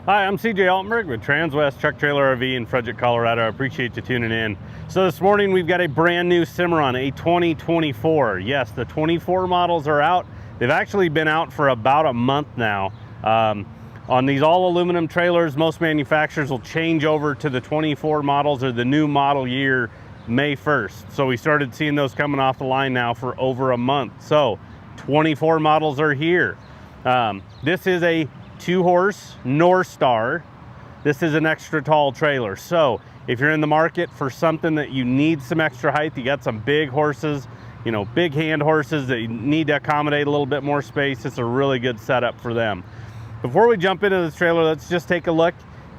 Hi, I'm CJ Altenberg with Transwest Truck Trailer RV in Fredrick, Colorado. I appreciate you tuning in. So this morning we've got a brand new Cimarron, a 2024. Yes, the 24 models are out. They've actually been out for about a month now. On these all aluminum trailers, most manufacturers will change over to the 24 models or the new model year May 1st. So we started seeing those coming off the line now for over a month. So 24 models are here. This is a 2-horse Norstar. This is an extra tall trailer. So if you're in the market for something that you need some extra height, you got some big horses, you know, big hand horses that you need to accommodate a little bit more space, it's a really good setup for them. Before we jump into this trailer, let's just take a look.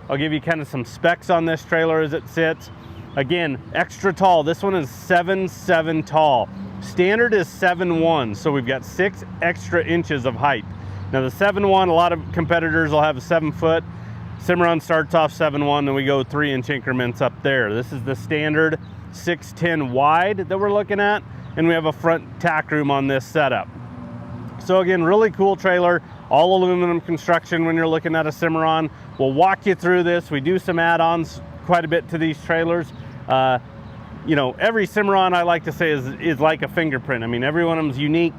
I'll give you kind of some specs on this trailer as it sits. Again, extra tall. This one is 7'7" tall. Standard is 7'1", so we've got 6 extra inches of height. Now the 7'1", a lot of competitors will have a 7 foot. Cimarron starts off 7'1", and we go 3-inch increments up there. This is the standard 6'10" wide that we're looking at, and we have a front tack room on this setup. So again, really cool trailer, all aluminum construction when you're looking at a Cimarron. We'll walk you through this. We do some add-ons quite a bit to these trailers. You know, every Cimarron, I like to say, is like a fingerprint. I mean, every one of them is unique.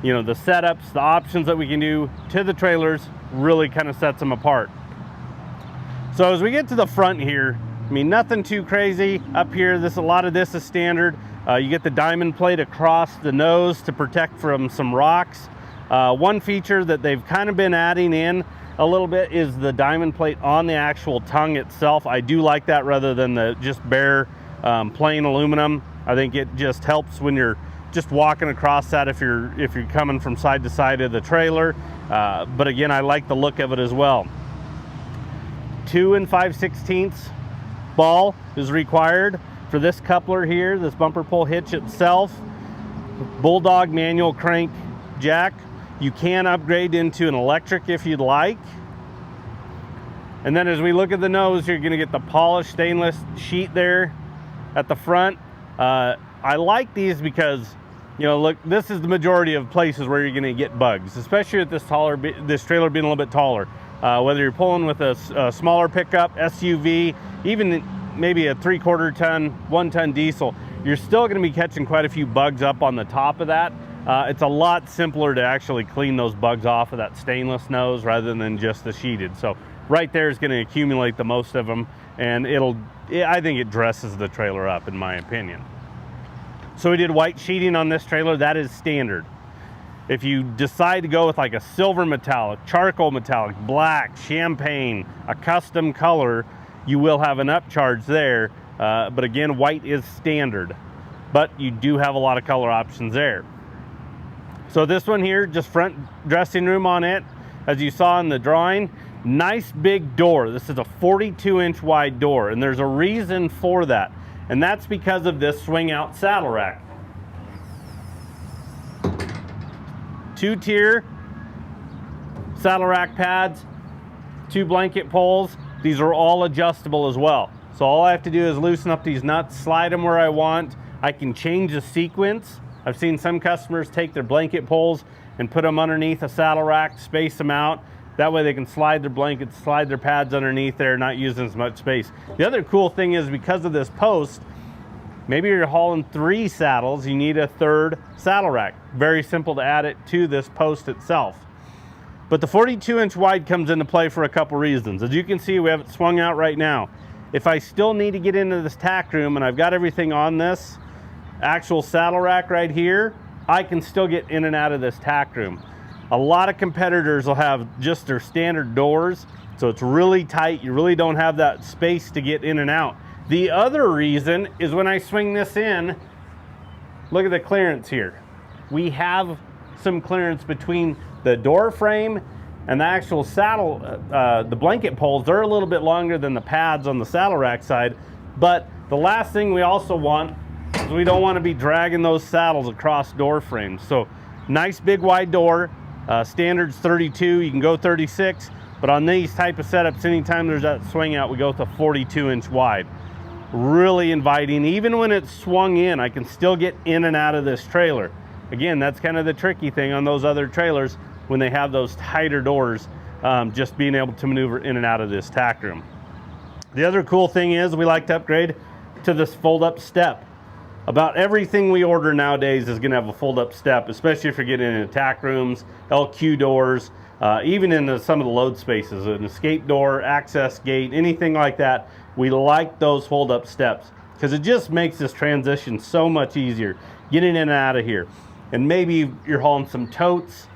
You know, the setups, the options that we can do to the trailers really kind of sets them apart. So as we get to the front here, I mean, nothing too crazy up here. A lot of this is standard. You get the diamond plate across the nose to protect from some rocks. One feature that they've kind of been adding in a little bit is the diamond plate on the actual tongue itself. I do like that rather than the just bare plain aluminum. I think it just helps when you're just walking across that if you're coming from side to side of the trailer. But again, I like the look of it as well. 2 5/16 ball is required for this coupler here, this bumper pull hitch itself. Bulldog manual crank jack. You can upgrade into an electric if you'd like. And then as we look at the nose, you're going to get the polished stainless sheet there at the front. I like these because, you know, look, this is the majority of places where you're going to get bugs, especially with this trailer being a little bit taller. Whether you're pulling with a smaller pickup, SUV, even maybe a 3/4 ton, 1 ton diesel, you're still going to be catching quite a few bugs up on the top of that. It's a lot simpler to actually clean those bugs off of that stainless nose rather than just the sheeted. So right there is going to accumulate the most of them, and I think it dresses the trailer up, in my opinion. So we did white sheeting on this trailer. That is standard. If you decide to go with like a silver metallic, charcoal metallic, black, champagne, a custom color, you will have an upcharge there. But again, white is standard, but you do have a lot of color options there. So this one here, just front dressing room on it. As you saw in the drawing, nice big door. This is a 42-inch wide door, and there's a reason for that. And that's because of this swing out saddle rack. 2-tier saddle rack pads, 2 blanket poles. These are all adjustable as well. So all I have to do is loosen up these nuts, slide them where I want. I can change the sequence. I've seen some customers take their blanket poles and put them underneath a saddle rack, space them out. That way they can slide their blankets, slide their pads underneath there, not using as much space. The other cool thing is because of this post, maybe you're hauling 3 saddles, you need a 3rd saddle rack. Very simple to add it to this post itself. But the 42-inch wide comes into play for a couple reasons. As you can see, we have it swung out right now. If I still need to get into this tack room and I've got everything on this actual saddle rack right here, I can still get in and out of this tack room. A lot of competitors will have just their standard doors, so it's really tight. You really don't have that space to get in and out. The other reason is when I swing this in, look at the clearance here. We have some clearance between the door frame and the actual saddle. The blanket poles, they're a little bit longer than the pads on the saddle rack side, but the last thing we also want is we don't want to be dragging those saddles across door frames. So nice big wide door. Standard's 32, you can go 36, but on these type of setups, anytime there's that swing out, we go with a 42-inch wide. Really inviting. Even when it's swung in, I can still get in and out of this trailer. Again, that's kind of the tricky thing on those other trailers when they have those tighter doors. just being able to maneuver in and out of this tack room. The other cool thing is we like to upgrade to this fold-up step. About everything we order nowadays is going to have a fold-up step, especially if you're getting into tack rooms, LQ doors, even into some of the load spaces, an escape door, access gate, anything like that. We like those fold-up steps because it just makes this transition so much easier getting in and out of here. And maybe you're hauling some totes,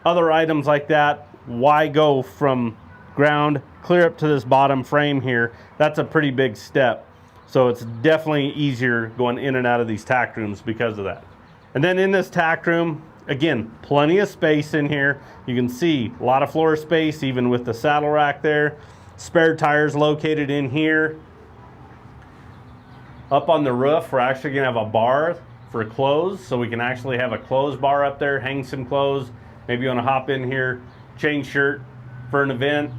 other items like that. Why go from ground clear up to this bottom frame here? That's a pretty big step. So it's definitely easier going in and out of these tack rooms because of that. And then in this tack room, again, plenty of space in here. You can see a lot of floor space, even with the saddle rack there. Spare tires located in here. Up on the roof, we're actually gonna have a bar for clothes, so we can actually have a clothes bar up there, hang some clothes. Maybe you wanna hop in here, change shirt for an event,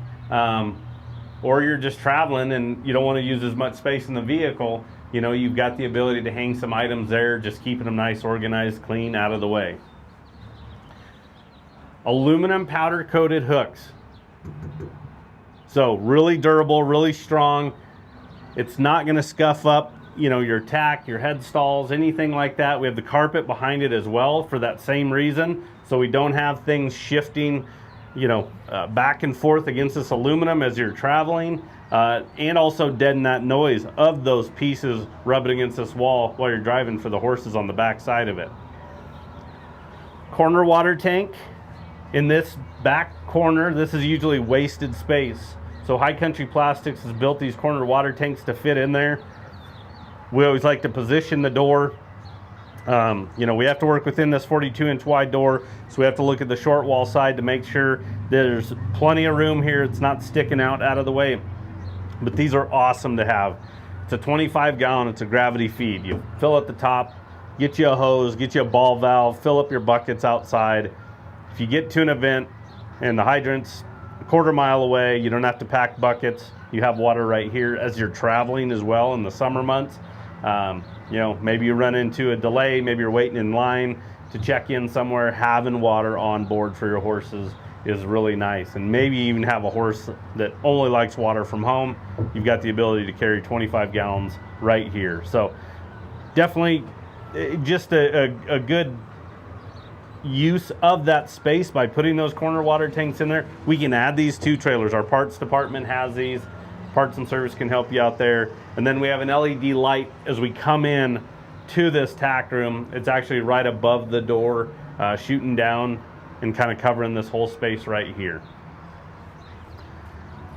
or you're just traveling and you don't want to use as much space in the vehicle. You know, you've got the ability to hang some items there, just keeping them nice, organized, clean, out of the way. Aluminum powder coated hooks. So really durable, really strong. It's not going to scuff up, you know, your tack, your head stalls, anything like that. We have the carpet behind it as well for that same reason. So we don't have things shifting, you know, back and forth against this aluminum as you're traveling, and also deaden that noise of those pieces rubbing against this wall while you're driving for the horses on the back side of it. Corner water tank. In this back corner, this is usually wasted space. So High Country Plastics has built these corner water tanks to fit in there. We always like to position the door. You know, we have to work within this 42-inch wide door, so we have to look at the short wall side to make sure there's plenty of room here. It's not sticking out of the way. But these are awesome to have. It's a 25-gallon, it's a gravity feed. You fill at the top, get you a hose, get you a ball valve, fill up your buckets outside. If you get to an event and the hydrant's a quarter-mile away, you don't have to pack buckets. You have water right here as you're traveling as well in the summer months. You know, maybe you run into a delay, maybe you're waiting in line to check in somewhere. Having water on board for your horses is really nice. And maybe you even have a horse that only likes water from home. You've got the ability to carry 25 gallons right here. So definitely just a good use of that space by putting those corner water tanks in there. We can add these to trailers. Our parts department has these. Parts and service can help you out there. And then we have an LED light as we come in to this tack room. It's actually right above the door, shooting down and kind of covering this whole space right here.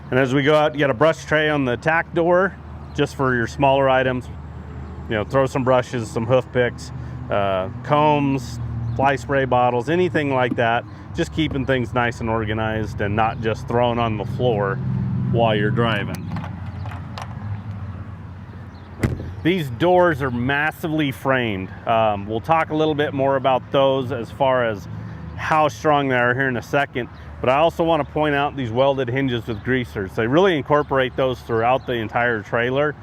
And as we go out, you got a brush tray on the tack door just for your smaller items. You know, throw some brushes, some hoof picks, combs, fly spray bottles, anything like that. Just keeping things nice and organized and not just thrown on the floor while you're driving. These doors are massively framed. We'll talk a little bit more about those as far as how strong they are here in a second, but I also want to point out these welded hinges with greasers. They really incorporate those throughout the entire trailer.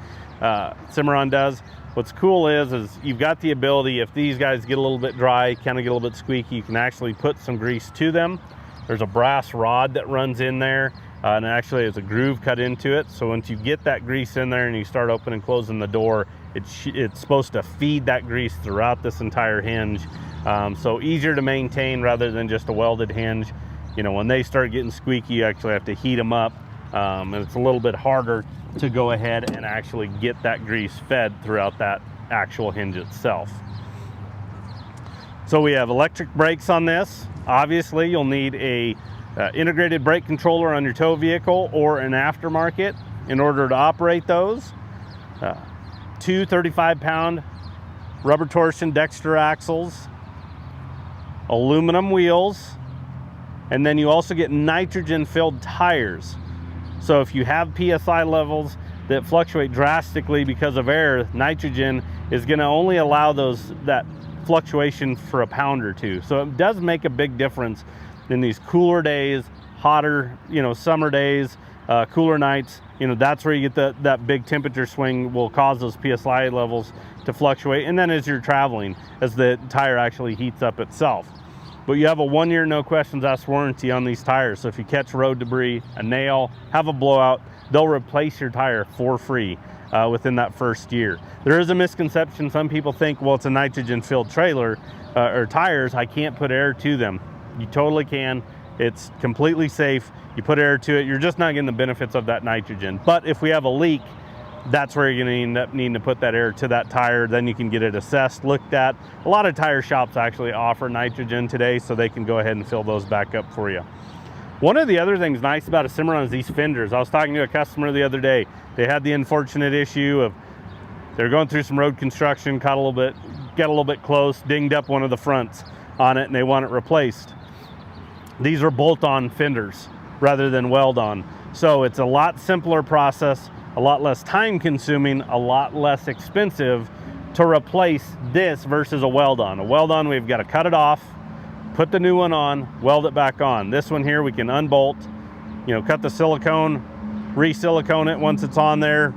Cimarron does. What's cool is you've got the ability, if these guys get a little bit dry, kind of get a little bit squeaky, you can actually put some grease to them. There's a brass rod that runs in there. And actually there's a groove cut into it, so once you get that grease in there and you start opening and closing the door, it's supposed to feed that grease throughout this entire hinge. So easier to maintain rather than just a welded hinge. You know, when they start getting squeaky, you actually have to heat them up, and it's a little bit harder to go ahead and actually get that grease fed throughout that actual hinge itself. So we have electric brakes on this. Obviously you'll need a integrated brake controller on your tow vehicle or an aftermarket in order to operate those. Two 35-pound rubber torsion Dexter axles, aluminum wheels, and then you also get nitrogen filled tires. So if you have PSI levels that fluctuate drastically because of air, nitrogen is going to only allow that fluctuation for a pound or two. So it does make a big difference in these cooler days, hotter, you know, summer days, cooler nights. You know, that's where you get that big temperature swing will cause those PSI levels to fluctuate. And then as you're traveling, as the tire actually heats up itself. but you have a 1 year no questions asked warranty on these tires. So if you catch road debris, a nail, have a blowout, they'll replace your tire for free within that first year. There is a misconception. Some people think, well, it's a nitrogen filled trailer or tires, I can't put air to them. You totally can. It's completely safe. You put air to it, you're just not getting the benefits of that nitrogen. But if we have a leak, that's where you're going to end up needing to put that air to that tire. Then you can get it assessed, looked at. A lot of tire shops actually offer nitrogen today, so they can go ahead and fill those back up for you. One of the other things nice about a Cimarron is these fenders. I was talking to a customer the other day. They had the unfortunate issue of they're going through some road construction, got a little bit close, dinged up one of the fronts on it, and they want it replaced. These are bolt-on fenders rather than weld-on. So it's a lot simpler process, a lot less time consuming, a lot less expensive to replace this versus a weld-on. A weld-on, we've got to cut it off, put the new one on, weld it back on. This one here, we can unbolt, you know, cut the silicone, re-silicone it once it's on there,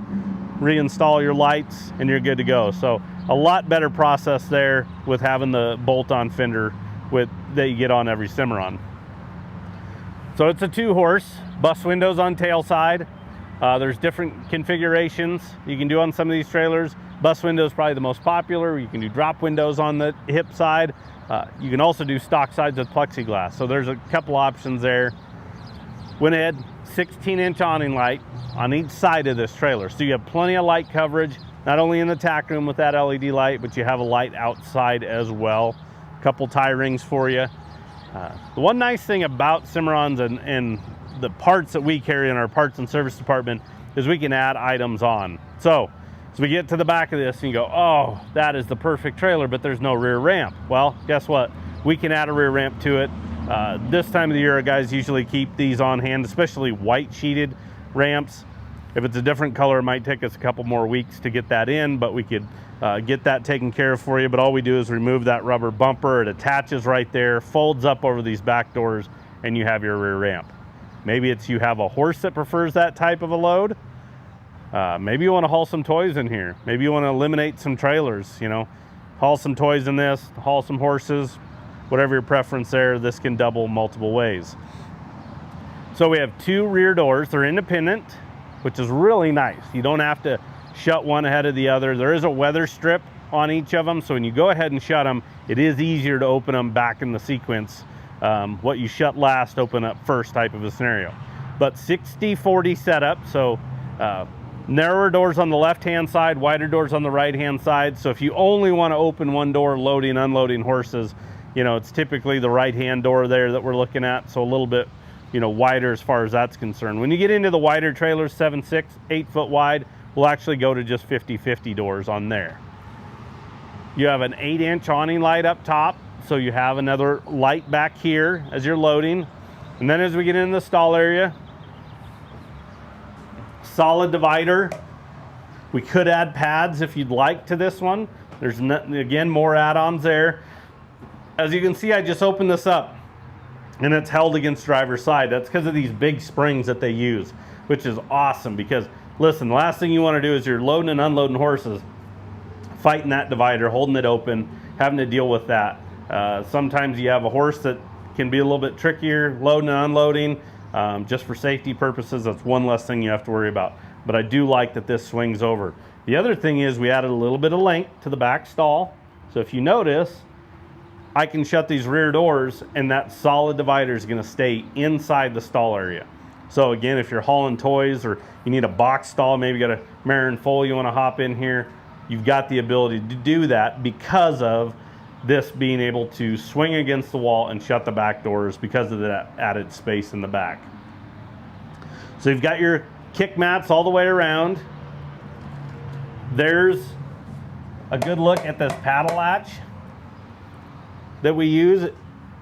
reinstall your lights, and you're good to go. So a lot better process there with having the bolt-on fender that you get on every Cimarron. So it's a 2-horse, bus windows on tail side. There's different configurations you can do on some of these trailers. Bus window is probably the most popular. You can do drop windows on the hip side. You can also do stock sides with plexiglass. So there's a couple options there. Went ahead, 16-inch awning light on each side of this trailer. So you have plenty of light coverage, not only in the tack room with that LED light, but you have a light outside as well. A couple tie rings for you. The one nice thing about Cimarrons and the parts that we carry in our parts and service department is we can add items on. So as we get to the back of this and you go, oh, that is the perfect trailer, but there's no rear ramp. Well, guess what? We can add a rear ramp to it. This time of the year, guys usually keep these on hand, especially white sheeted ramps. If it's a different color, it might take us a couple more weeks to get that in, but we could get that taken care of for you. But all we do is remove that rubber bumper. It attaches right there, folds up over these back doors, and you have your rear ramp. Maybe it's you have a horse that prefers that type of a load. Maybe you want to haul some toys in here. Maybe you want to eliminate some trailers, you know, haul some toys in this, haul some horses, whatever your preference there. This can double multiple ways. So we have 2 rear doors. They're independent, which is really nice. You don't have to shut one ahead of the other. There is a weather strip on each of them, so when you go ahead and shut them, it is easier to open them back in the sequence. What you shut last, open up first type of a scenario. But 60-40 setup, so narrower doors on the left-hand side, wider doors on the right-hand side. So if you only want to open one door, loading, unloading horses, you know, it's typically the right-hand door there that we're looking at, so a little bit, you know, wider as far as that's concerned. When you get into the wider trailers, 7.6, 8 foot wide, we'll actually go to just 50-50 doors on there. You have an 8-inch awning light up top, so you have another light back here as you're loading. And then as we get into the stall area, solid divider. We could add pads if you'd like to this one. There's, again, more add-ons there. As you can see, I just opened this up and it's held against driver's side. That's because of these big springs that they use, which is awesome because, listen, the last thing you want to do is you're loading and unloading horses, fighting that divider, holding it open, having to deal with that. Sometimes you have a horse that can be a little bit trickier, loading and unloading. Just for safety purposes, that's one less thing you have to worry about. But I do like that this swings over. The other thing is we added a little bit of length to the back stall. So if you notice, I can shut these rear doors and that solid divider is going to stay inside the stall area. So again, if you're hauling toys or you need a box stall, maybe you got a mare and foal you want to hop in here, you've got the ability to do that because of this being able to swing against the wall and shut the back doors because of that added space in the back. So you've got your kick mats all the way around. There's a good look at this paddle latch that we use.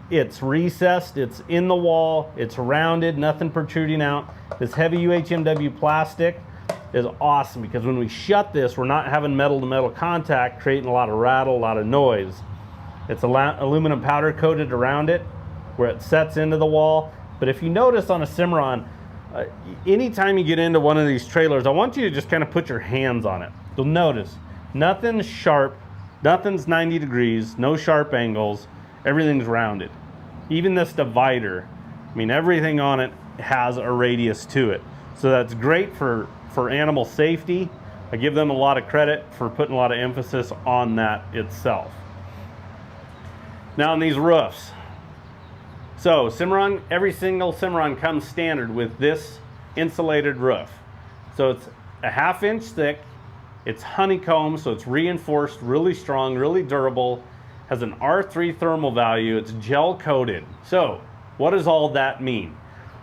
It's recessed, it's in the wall, it's rounded, nothing protruding out. This heavy UHMW plastic is awesome because when we shut this, we're not having metal to metal contact, creating a lot of rattle, a lot of noise. It's aluminum powder coated around it where it sets into the wall. But if you notice on a Cimarron, anytime you get into one of these trailers, I want you to just kind of put your hands on it. You'll notice nothing's sharp, nothing's 90 degrees, no sharp angles, everything's rounded. Even this divider, I mean, everything on it has a radius to it. So that's great for animal safety. I give them a lot of credit for putting a lot of emphasis on that itself. Now on these roofs. So Cimarron, every single Cimarron comes standard with this insulated roof. So it's a 1/2 inch thick, it's honeycomb, so it's reinforced, really strong, really durable, has an R3 thermal value, it's gel coated. So what does all that mean?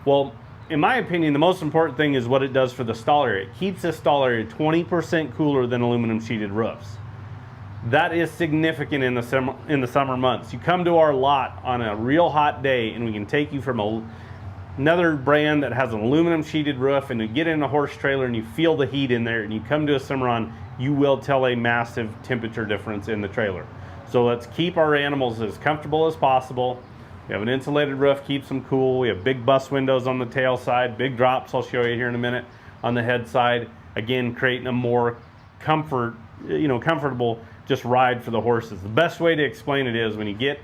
Well, in my opinion, the most important thing is what it does for the stall area. It keeps this stall area 20% cooler than aluminum sheeted roofs. That is significant in the summer months. You come to our lot on a real hot day and we can take you from another brand that has an aluminum sheeted roof, and you get in a horse trailer and you feel the heat in there, and you come to a Cimarron, you will tell a massive temperature difference in the trailer. So let's keep our animals as comfortable as possible. We have an insulated roof, keeps them cool. We have big bus windows on the tail side, big drops I'll show you here in a minute on the head side. Again, creating a more comfortable just ride for the horses. The best way to explain it is when you get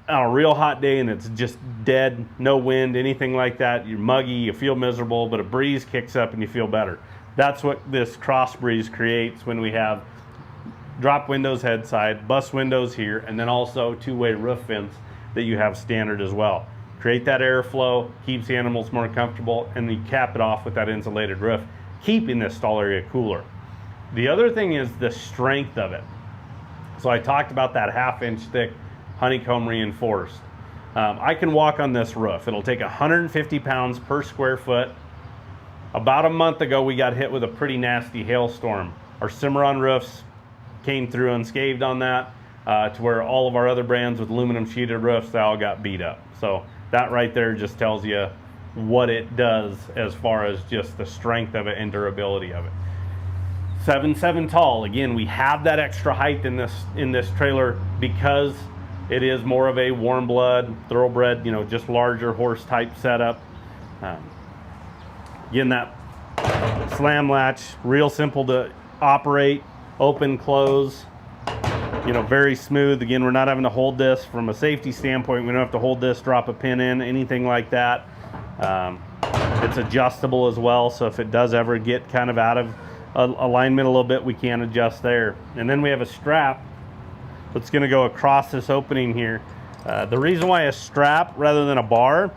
on a real hot day and it's just dead, no wind, anything like that, you're muggy, you feel miserable, but a breeze kicks up and you feel better. That's what this cross breeze creates when we have drop windows head side, bus windows here, and then also two-way roof vents that you have standard as well. Create that airflow, keeps the animals more comfortable, and you cap it off with that insulated roof, keeping this stall area cooler. The other thing is the strength of it. So I talked about that 1/2 inch thick honeycomb reinforced. I can walk on this roof. It'll take 150 pounds per square foot. About a month ago, we got hit with a pretty nasty hailstorm. Our Cimarron roofs came through unscathed on that, to where all of our other brands with aluminum sheeted roofs, they all got beat up. So that right there just tells you what it does as far as just the strength of it and durability of it. 7'7" tall. Again, we have that extra height in this trailer because it is more of a warm blood, thoroughbred, just larger horse type setup. Again, that slam latch, real simple to operate, open, close, very smooth. Again, we're not having to hold this from a safety standpoint. We don't have to hold this, drop a pin in, anything like that. It's adjustable as well, so if it does ever get kind of out of alignment a little bit, we can adjust there. And then we have a strap that's going to go across this opening here. The reason why a strap rather than a bar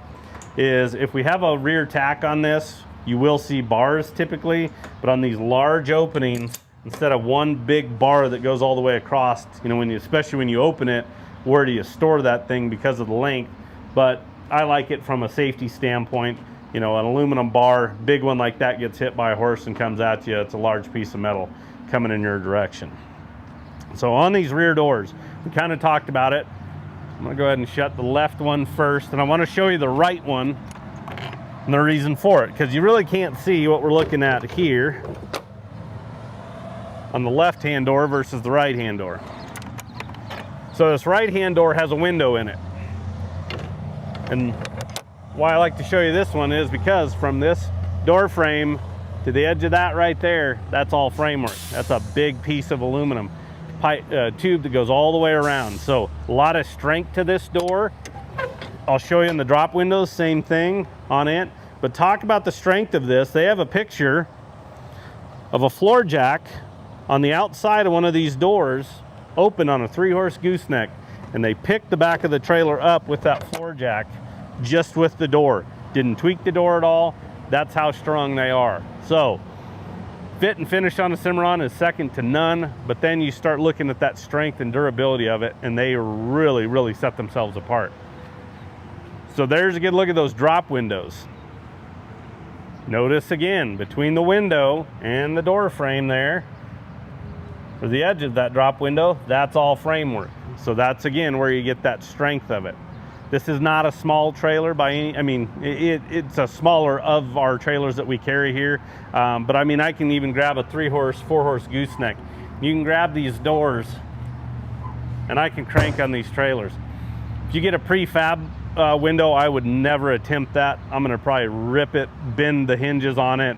is if we have a rear tack on this, you will see bars typically, but on these large openings, instead of one big bar that goes all the way across, especially when you open it, where do you store that thing because of the length? But I like it from a safety standpoint. An aluminum bar, big one like that gets hit by a horse and comes at you, it's a large piece of metal coming in your direction. So on these rear doors, we kind of talked about it. I'm gonna go ahead and shut the left one first, and I want to show you the right one and the reason for it, because you really can't see what we're looking at here on the left hand door versus the right hand door. So this right hand door has a window in it, and why I like to show you this one is because from this door frame to the edge of that right there, that's all framework. That's a big piece of aluminum pipe, tube that goes all the way around. So a lot of strength to this door. I'll show you in the drop windows, same thing on it. But talk about the strength of this. They have a picture of a floor jack on the outside of one of these doors, open on a 3-horse gooseneck, and they picked the back of the trailer up with that floor jack just with the door. Didn't tweak the door at all. That's how strong they are. So fit and finish on the Cimarron is second to none, but then you start looking at that strength and durability of it, and they really set themselves apart. So there's a good look at those drop windows. Notice again, between the window and the door frame there, or the edge of that drop window, that's all framework. So that's again where you get that strength of it. This is not a small trailer by any, it's a smaller of our trailers that we carry here. But I can even grab a 3-horse, 4-horse gooseneck. You can grab these doors and I can crank on these trailers. If you get a prefab window, I would never attempt that. I'm gonna probably rip it, bend the hinges on it.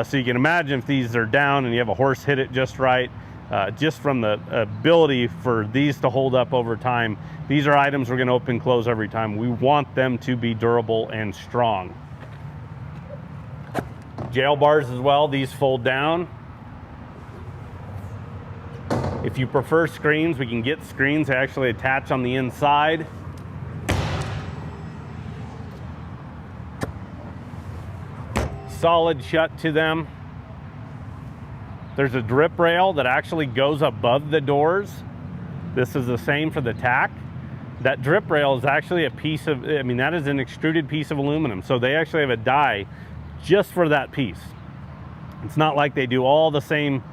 So you can imagine if these are down and you have a horse hit it just right, just from the ability for these to hold up over time. These are items we're going to open and close every time. We want them to be durable and strong. Jail bars as well, these fold down. If you prefer screens, we can get screens that actually attach on the inside. Solid shut to them. There's a drip rail that actually goes above the doors. This is the same for the tack. That drip rail is actually a piece of, I mean, that is an extruded piece of aluminum. So they actually have a die just for that piece. It's not like they do all the same,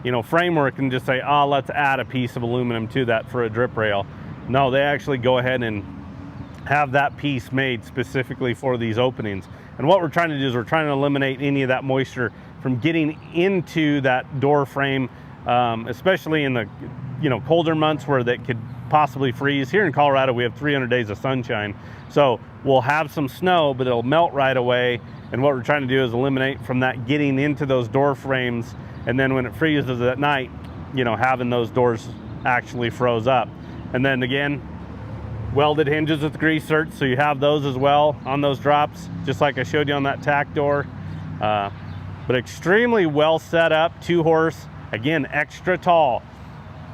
you know, framework and just say, oh, let's add a piece of aluminum to that for a drip rail. No, they actually go ahead and have that piece made specifically for these openings. And what we're trying to do is we're trying to eliminate any of that moisture from getting into that door frame, especially in the, you know, colder months where that could possibly freeze. Here in Colorado, we have 300 days of sunshine. So we'll have some snow, but it'll melt right away. And what we're trying to do is eliminate from that getting into those door frames. And then when it freezes at night, you know, having those doors actually froze up. And then again, welded hinges with grease zerks, so you have those as well on those drops, just like I showed you on that tack door. But extremely well set up, 2-horse, again, extra tall.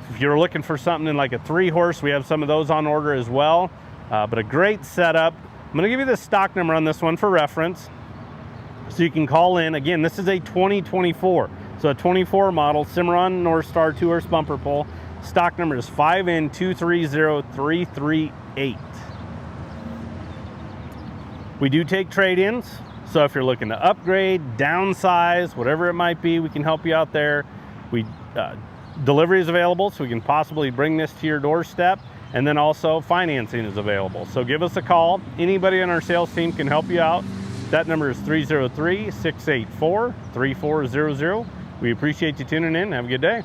If you're looking for something in like a 3-horse, we have some of those on order as well. But a great setup. I'm gonna give you the stock number on this one for reference, so you can call in. Again, this is a 2024, so a 24 model Cimarron Norstar 2-horse bumper pull. Stock number is 5N230338. We do take trade-ins, so if you're looking to upgrade, downsize, whatever it might be, we can help you out there. Delivery is available, so we can possibly bring this to your doorstep, and then also financing is available. So give us a call. Anybody on our sales team can help you out. That number is 303-684-3400. We appreciate you tuning in. Have a good day.